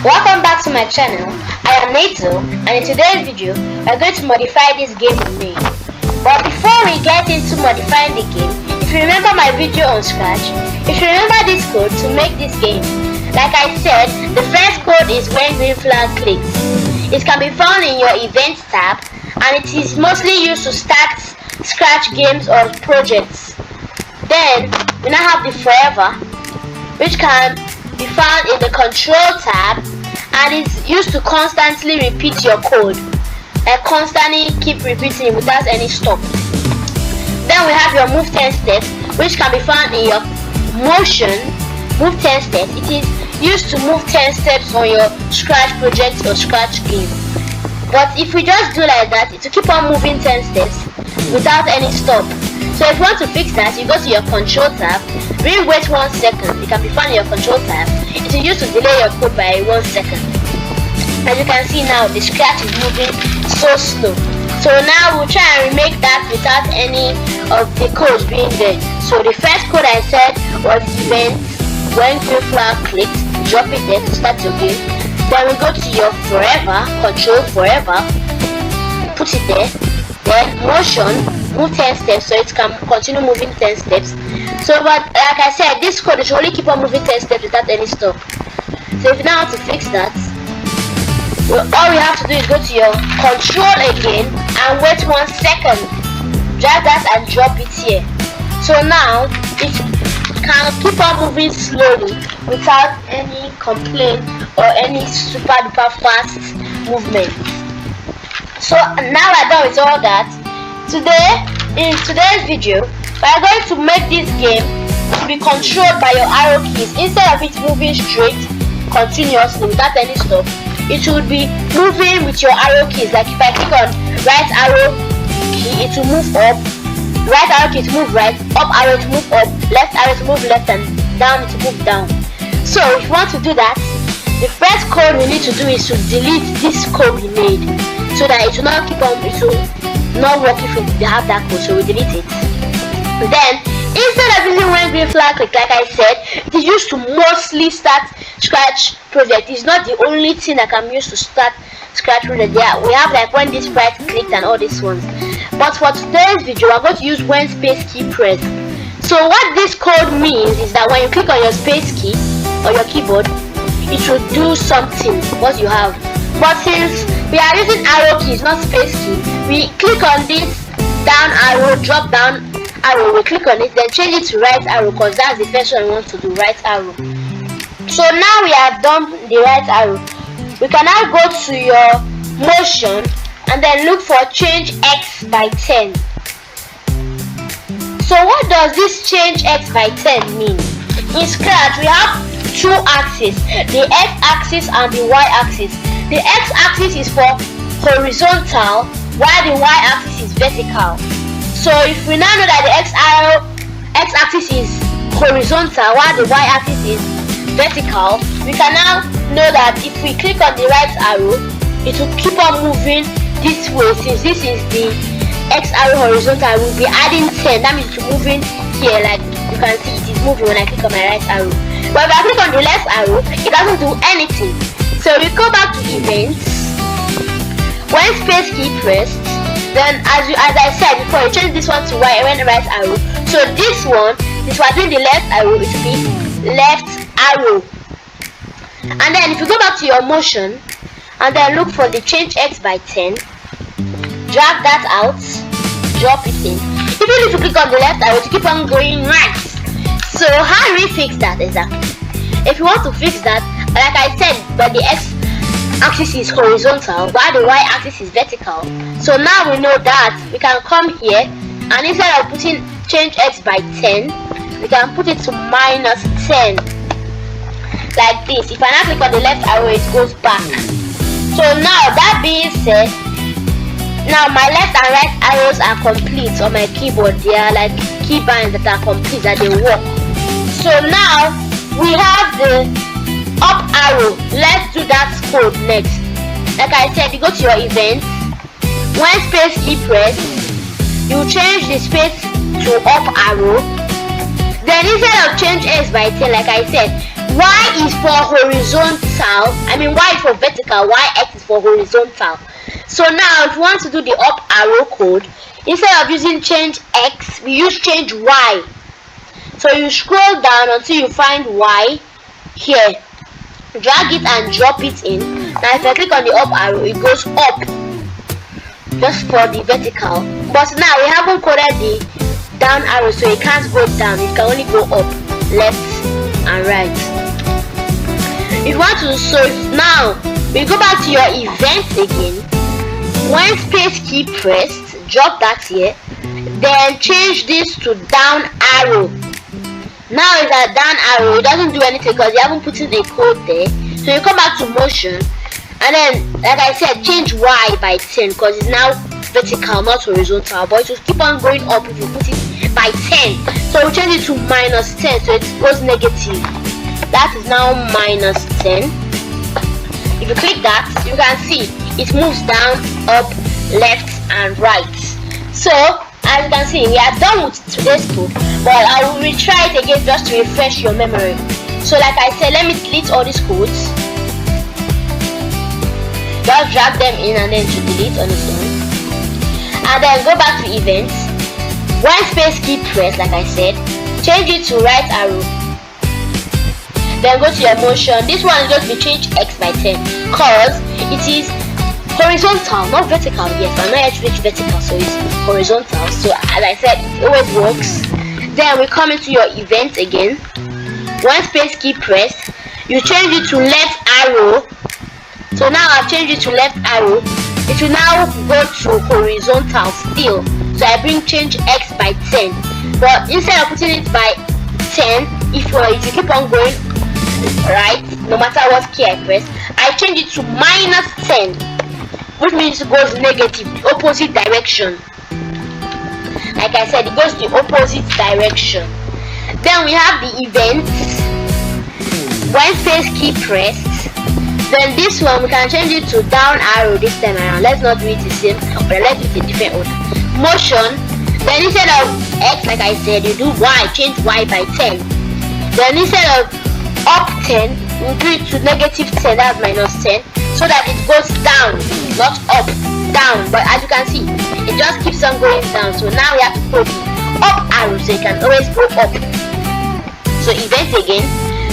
Welcome back to my channel. I am Neto, and in today's video we are going to modify this game we made. But before we get into modifying the game, if you remember my video on Scratch, if you remember this code to make this game, like I said, the first code is when green flag clicks. It can be found in your events tab, and it is mostly used to start Scratch games or projects. Then we now have the forever, which can be found in the control tab, and is used to constantly repeat your code, and constantly keep repeating without any stop. Then we have your move 10 steps, which can be found in your motion move 10 steps. It is used to move 10 steps on your Scratch project or Scratch game. But if we just do like that, it will keep on moving 10 steps without any stop. So if you want to fix that, you go to your control tab, wait 1 second. It can be found in your control tab. It is used to delay your code by 1 second. As you can see now, the Scratch is moving so slow. So now we'll try and remake that without any of the codes being there. So the first code I said was event when green flag clicks, drop it there to start your game. Then we go to your forever, control forever, put it there. Then motion, move 10 steps, so it can continue moving 10 steps. So but like I said, this code should only keep on moving 10 steps without any stop. So if you now want to fix that, all you have to do is go to your control again and wait 1 second. Drag that and drop it here. So now it can keep on moving slowly without any complaint or any super duper fast movement. So now we're done with all that. In today's video, we are going to make this game to be controlled by your arrow keys. Instead of it moving straight continuously without any stop, it should be moving with your arrow keys. Like if I click on right arrow key, it will move up, right arrow key to move right, up arrow to move up, left arrow to move left, and down to move down. So if you want to do that, the first code we need to do is to delete this code we made, so that it will not keep on, it will not work if we have that code. So we delete it. Then instead of using when green flag click, like I said, it is used to mostly start Scratch project. It's not the only thing that can be used to start Scratch project. Yeah, we have like when this Sprite clicked and all these ones. But for today's video, we're going to use when space key press. So what this code means is that when you click on your space key or your keyboard, it should do something what you have. But since we are using arrow keys, not space key, we click on this down arrow, drop down arrow, we click on it, then change it to right arrow, because that's the first one we want to do, right arrow. So now we have done the right arrow. We can now go to your motion and then look for change X by 10. So what does this change X by 10 mean? In Scratch we have two axes, the X axis and the Y axis. The X axis is for horizontal, while the Y axis is vertical. So if we now know that the X axis is horizontal while the Y axis is vertical, we can now know that if we click on the right arrow, it will keep on moving this way. Since this is the X arrow horizontal, I will be adding 10. That means it's moving here, like you can see it is moving when I click on my right arrow. But if I click on the left arrow, it doesn't do anything. So we go back to events, when space key pressed, then as I said before, you change this one to Y when right arrow. So this one, this was doing the left arrow, it will be left arrow. And then if you go back to your motion and then look for the change X by 10, drag that out, drop it in. Even if you click on the left arrow, to keep on going right. So how do we fix that exactly? If you want to fix that, like I said, but the X axis is horizontal while the Y axis is vertical. So now we know that we can come here and instead of putting change X by 10, we can put it to minus 10 like this. If I now click on the left arrow, it goes back. So now that being said, now my left and right arrows are complete on my keyboard. They are like keybinds that are complete, that they work. So now we have the up arrow. Let's do that code next. Like I said, you go to your events, when space key press, you change the space to up arrow. Then instead of change X by 10, like I said, Y is for horizontal, Y is for vertical, X is for horizontal. So now if you want to do the up arrow code, instead of using change X, we use change Y. So you scroll down until you find Y here, drag it and drop it in. Now if I click on the up arrow, it goes up just for the vertical, but now we haven't coded the down arrow, so it can't go down, it can only go up, left and right. If you want to, so now we go back to your event again. When space key pressed, drop that here, then change this to down arrow. Now it's a down arrow, it doesn't do anything because you haven't put in a code there. So you come back to motion, and then like I said, change Y by 10 because it's now vertical, not horizontal, but it will keep on going up if you put it by 10. So we change it to -10, so it goes negative. That is now -10. If you click that, you can see it moves down, up, left and right. So as you can see, we are done with today's code, but I will retry it again just to refresh your memory. So like I said, let me delete all these codes. Just drag them in and then to delete on its own. And then go back to events. When space key press, like I said, change it to right arrow. Then go to your motion. This one is going to be change X by 10 because it is horizontal, not vertical. Yes, I'm not yet reached vertical, so it's horizontal. So as I said, it always works. Then we come into your event again. When space key press, you change it to left arrow. So now I've changed it to left arrow. It will now go to horizontal still. So I bring change X by 10. But instead of putting it by 10, if you keep on going right, no matter what key I press, I change it to -10, which means it goes negative, the opposite direction. Like I said, it goes the opposite direction. Then we have the events. When space key pressed, then this one we can change it to down arrow this time around. Let's not do it the same, but let's do it a different order. Motion, then instead of X, like I said, you do Y, change Y by 10. Then instead of up 10, we do it to -10, that's -10, so that it goes down, not up, down. But as you can see, it just keeps on going down. So now we have to put the up arrow so it can always go up. So event again.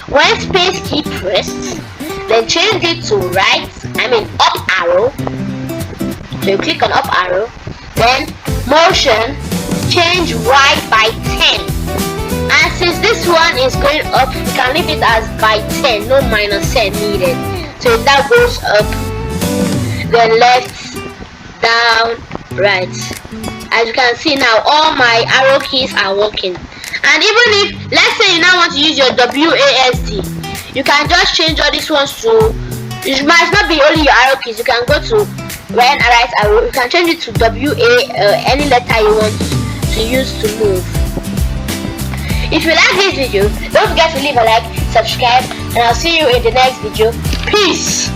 When space key pressed, then change it to right, up arrow. So you click on up arrow, then motion, change Y by 10. And since this one is going up, we can leave it as by 10, no -10 needed. So that goes up, then left, down, right. As you can see now, all my arrow keys are working. And even if, let's say you now want to use your WASD, you can just change all these ones to, it might not be only your arrow keys, you can go to right arrow, you can change it to any letter you want to use to move. If you like this video, don't forget to leave a like, subscribe, and I'll see you in the next video. Peace!